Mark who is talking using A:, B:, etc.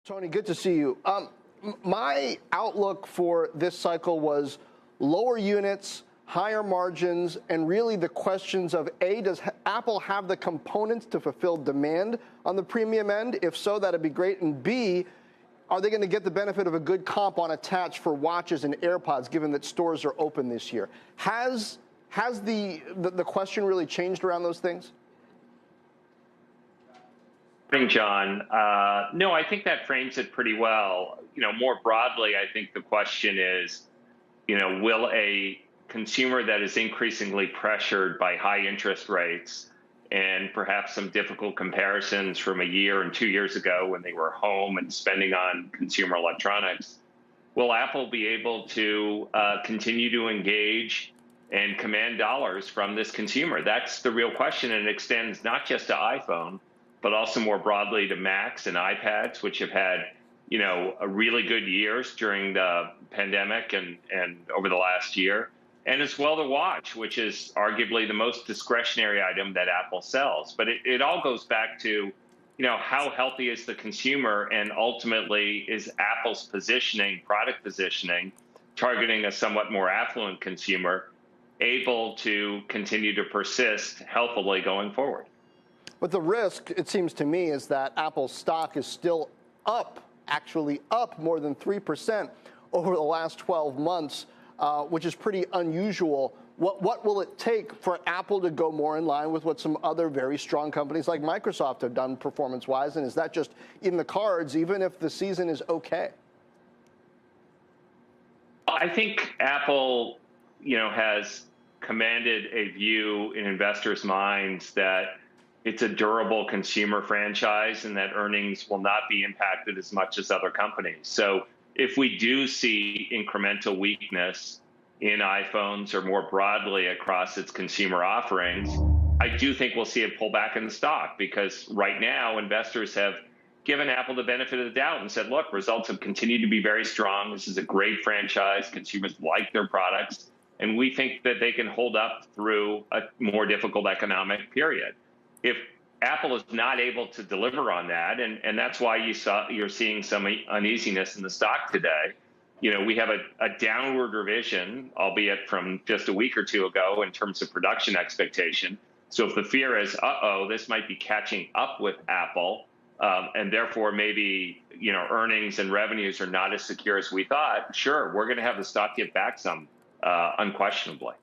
A: Tony, good to see you. My outlook for this cycle was lower units, higher margins, and really the questions of, A, does Apple have the components to fulfill demand on the premium end? If so, that'd be great. And B, are they going to get the benefit of a good comp on attach for watches and AirPods, given that stores are open this year? Has the question really changed around those things?
B: John. No, I think that frames it pretty well. More broadly, I think the question is, will a consumer that is increasingly pressured by high interest rates and perhaps some difficult comparisons from a year and 2 years ago when they were home and spending on consumer electronics, will Apple be able to continue to engage and command dollars from this consumer? That's the real question, and it extends not just to iPhone, but also more broadly to Macs and iPads, which have had, a really good years during the pandemic and over the last year, and as well the watch, which is arguably the most discretionary item that Apple sells. But it all goes back to, how healthy is the consumer, and ultimately is Apple's product positioning, targeting a somewhat more affluent consumer, able to continue to persist healthily going forward.
A: But the risk, it seems to me, is that Apple's stock is still up, actually up more than 3% over the last 12 months, which is pretty unusual. What will it take for Apple to go more in line with what some other very strong companies like Microsoft have done performance-wise? And is that just in the cards, even if the season is okay?
B: I think Apple, has commanded a view in investors' minds that it's a durable consumer franchise and that earnings will not be impacted as much as other companies. So if we do see incremental weakness in iPhones or more broadly across its consumer offerings, I do think we'll see a pullback in the stock, because right now investors have given Apple the benefit of the doubt and said, look, results have continued to be very strong. This is a great franchise. Consumers like their products. And we think that they can hold up through a more difficult economic period. If Apple is not able to deliver on that, and that's why you're seeing some uneasiness in the stock today. We have a downward revision, albeit from just a week or two ago, in terms of production expectation. So if the fear is, this might be catching up with Apple, and therefore maybe earnings and revenues are not as secure as we thought, sure, we're going to have the stock get back some, unquestionably.